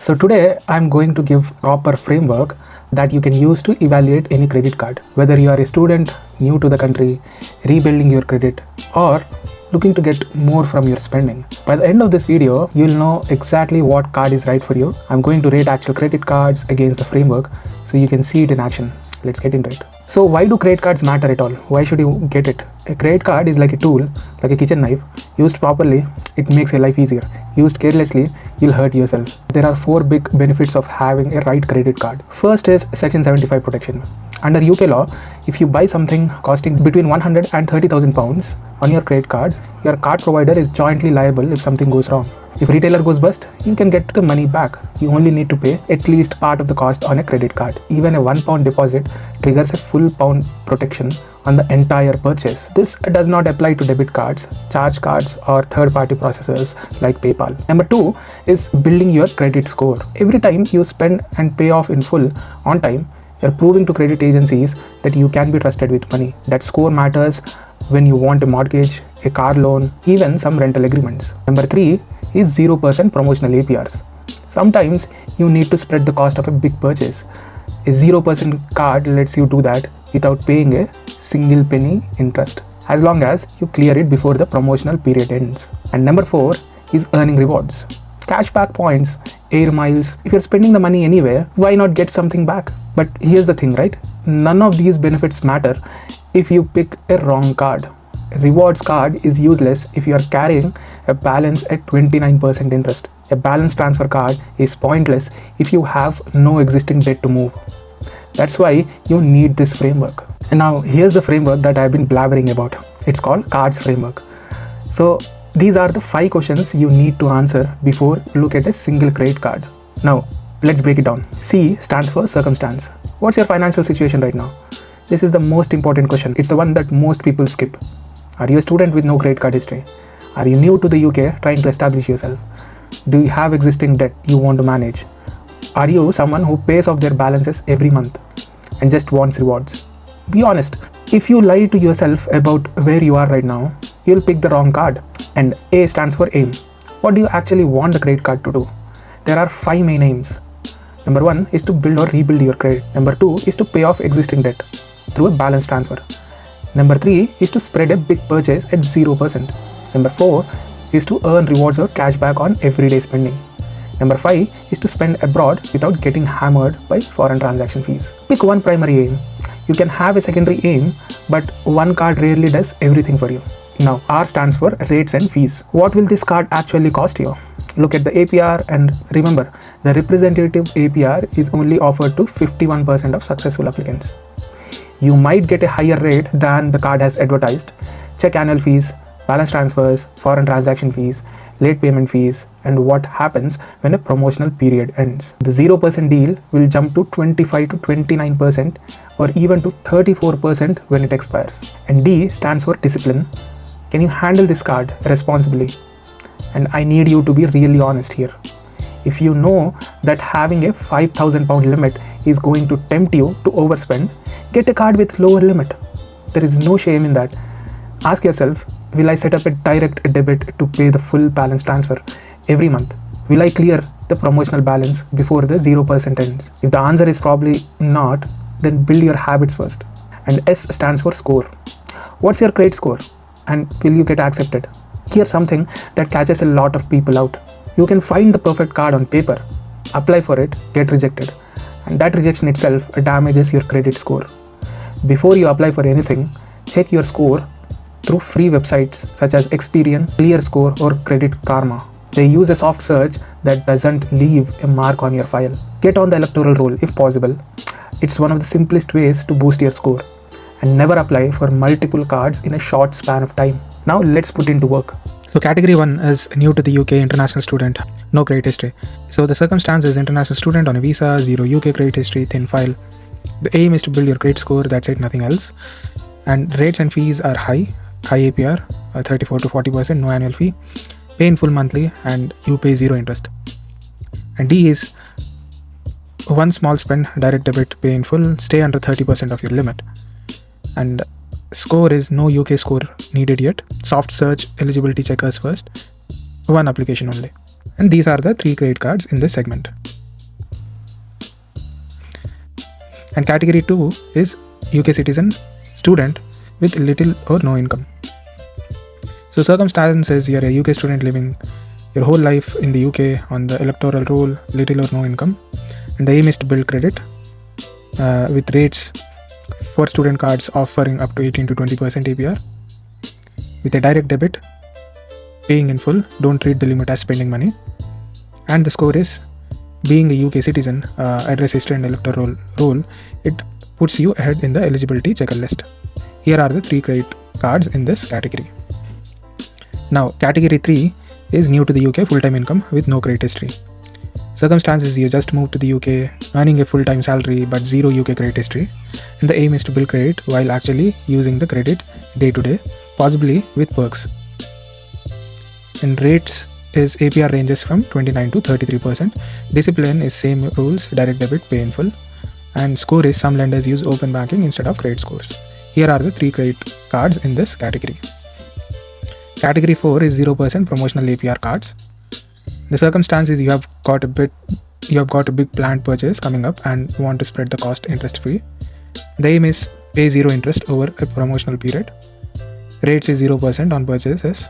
So today I'm going to give proper framework that you can use to evaluate any credit card. Whether you are a student, new to the country, rebuilding your credit, or looking to get more from your spending. By the end of this video, you'll know exactly what card is right for you. I'm going to rate actual credit cards against the framework so you can see it in action. Let's get into it. So why do credit cards matter at all? Why should you get it? A credit card is like a tool, like a kitchen knife. Used properly, it makes your life easier. Used carelessly, you'll hurt yourself. There are 4 big benefits of having a right credit card. First is Section 75 protection. Under UK law, if you buy something costing between 100 and 30,000 pounds on your credit card, your card provider is jointly liable if something goes wrong. If retailer goes bust, you can get the money back. You only need to pay at least part of the cost on a credit card. Even a £1 deposit triggers a full pound protection on the entire purchase. This does not apply to debit cards, charge cards, or third-party processors like PayPal. Number 2 is building your credit score. Every time you spend and pay off in full on time, you're proving to credit agencies that you can be trusted with money. That score matters when you want a mortgage, a car loan, even some rental agreements. Number 3 is 0% promotional APRs. Sometimes you need to spread the cost of a big purchase. A 0% card lets you do that without paying a single penny interest, as long as you clear it before the promotional period ends. And number 4 is earning rewards. Cashback points, air miles. If you're spending the money anywhere, why not get something back? But here's the thing, right? None of these benefits matter if you pick a wrong card. A rewards card is useless if you are carrying a balance at 29% interest. A balance transfer card is pointless if you have no existing debt to move. That's why you need this framework. And now here's the framework that I've been blabbering about. It's called C.A.R.D.S framework. So these are the 5 questions you need to answer before you look at a single credit card. Now let's break it down. C stands for circumstance. What's your financial situation right now? This is the most important question. It's the one that most people skip. Are you a student with no credit card history? Are you new to the UK trying to establish yourself? Do you have existing debt you want to manage? Are you someone who pays off their balances every month and just wants rewards? Be honest. If you lie to yourself about where you are right now, you'll pick the wrong card. And A stands for aim. What do you actually want the credit card to do? There are 5 main aims. Number 1 is to build or rebuild your credit. Number 2 is to pay off existing debt through a balance transfer. Number 3 is to spread a big purchase at 0%. Number 4 is to earn rewards or cashback on everyday spending. Number 5 is to spend abroad without getting hammered by foreign transaction fees. Pick one primary aim. You can have a secondary aim, but one card rarely does everything for you. Now, R stands for rates and fees. What will this card actually cost you? Look at the APR and remember, the representative APR is only offered to 51% of successful applicants. You might get a higher rate than the card has advertised. Check annual fees, balance transfers, foreign transaction fees, late payment fees, and what happens when a promotional period ends. The 0% deal will jump to 25 to 29% or even to 34% when it expires. And D stands for discipline. Can you handle this card responsibly? And I need you to be really honest here. If you know that having a £5,000 limit is going to tempt you to overspend, get a card with lower limit. There is no shame in that. Ask yourself, will I set up a direct debit to pay the full balance transfer every month? Will I clear the promotional balance before the 0% ends? If the answer is probably not, then build your habits first. And S stands for score. What's your credit score? And will you get accepted? Here's something that catches a lot of people out. You can find the perfect card on paper, apply for it, get rejected. And that rejection itself damages your credit score. Before you apply for anything, check your score through free websites such as Experian, ClearScore, or Credit Karma. They use a soft search that doesn't leave a mark on your file. Get on the electoral roll if possible. It's one of the simplest ways to boost your score. And never apply for multiple cards in a short span of time. Now let's put into work. So category 1 is new to the UK, international student, no credit history. So the circumstance is international student on a visa, 0 UK credit history, thin file. The aim is to build your credit score, that's it, nothing else. And rates and fees are high APR, 34 to 40%, no annual fee. Pay in full monthly and you pay 0 interest. And D is one small spend, direct debit, pay in full, stay under 30% of your limit. And score is no UK score needed yet. Soft search eligibility checkers first. One application only. And these are the 3 credit cards in this segment. And category 2 is UK citizen student with little or no income. So circumstances, you're a UK student living your whole life in the UK on the electoral roll, little or no income, and the aim is to build credit with rates for student cards offering up to 18 to 20% APR with a direct debit, paying in full, don't treat the limit as spending money, and the score is being a UK citizen, address history and electoral roll, it puts you ahead in the eligibility checklist. Here are the 3 credit cards in this category. Now category 3 is new to the UK, full-time income with no credit history. Circumstances, you just moved to the UK earning a full-time salary but zero UK credit history, and the aim is to build credit while actually using the credit day to day, possibly with perks. And rates is APR ranges from 29 to 33%. Discipline is same rules, direct debit, pay in full, and score is some lenders use open banking instead of credit scores. Here are the 3 credit cards in this category. Category 4 is 0% promotional APR cards. The circumstance is you have got a big planned purchase coming up and want to spread the cost interest free. The aim is pay 0 interest over a promotional period. Rates is 0% on purchases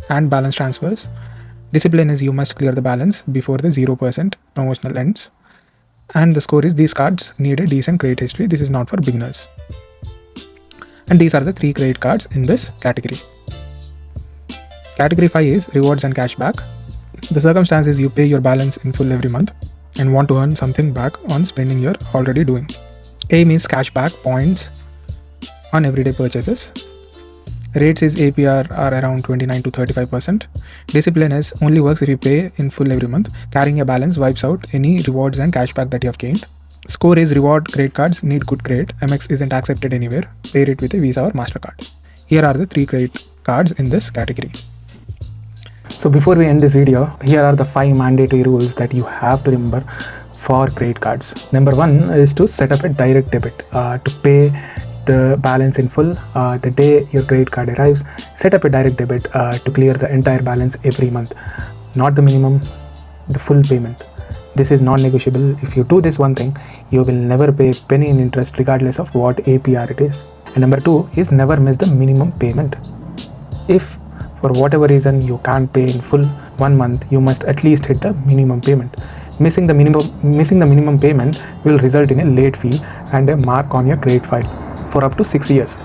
and balance transfers. Discipline is you must clear the balance before the 0% promotional ends. And the score is these cards need a decent credit history. This is not for beginners. And these are the 3 credit cards in this category. Category 5 is rewards and cashback. The circumstance is you pay your balance in full every month and want to earn something back on spending you're already doing. Aim is cashback points on everyday purchases. Rates is APR are around 29 to 35%. Discipline is only works if you pay in full every month. Carrying a balance wipes out any rewards and cashback that you have gained. Score is reward credit cards need good credit. MX isn't accepted anywhere. Pay it with a Visa or MasterCard. Here are the 3 credit cards in this category. So before we end this video, here are the 5 mandatory rules that you have to remember for credit cards. Number 1 is to set up a direct debit to pay the balance in full. The day your credit card arrives, set up a direct debit to clear the entire balance every month. Not the minimum, the full payment. This is non-negotiable. If you do this one thing, you will never pay a penny in interest regardless of what APR it is. And number 2 is never miss the minimum payment. If for whatever reason you can't pay in full 1 month, you must at least hit the minimum payment. Missing the minimum payment will result in a late fee and a mark on your credit file for up to 6 years.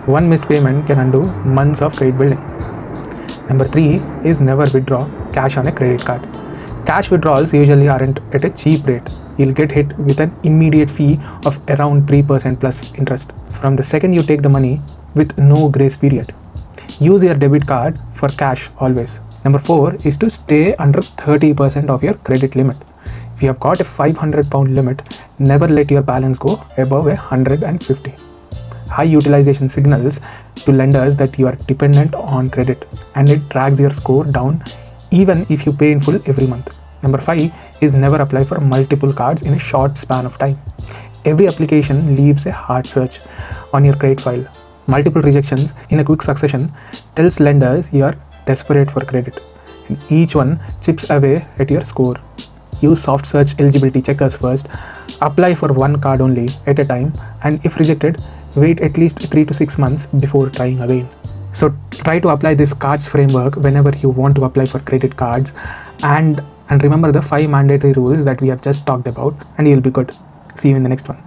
1 missed payment can undo months of credit building. Number 3 is never withdraw cash on a credit card. Cash withdrawals usually aren't at a cheap rate. You'll get hit with an immediate fee of around 3% plus interest from the second you take the money with no grace period. Use your debit card for cash always. Number 4 is to stay under 30% of your credit limit. If you have got a £500 limit, never let your balance go above 150. High utilization signals to lenders that you are dependent on credit, and it drags your score down even if you pay in full every month. Number 5 is never apply for multiple cards in a short span of time. Every application leaves a hard search on your credit file. Multiple rejections in a quick succession tells lenders you are desperate for credit, and each one chips away at your score. Use soft search eligibility checkers first. Apply for 1 card only at a time, and if rejected, wait at least 3 to 6 months before trying again. So try to apply this C.A.R.D.S framework whenever you want to apply for credit cards, and remember the 5 mandatory rules that we have just talked about, and you'll be good. See you in the next one.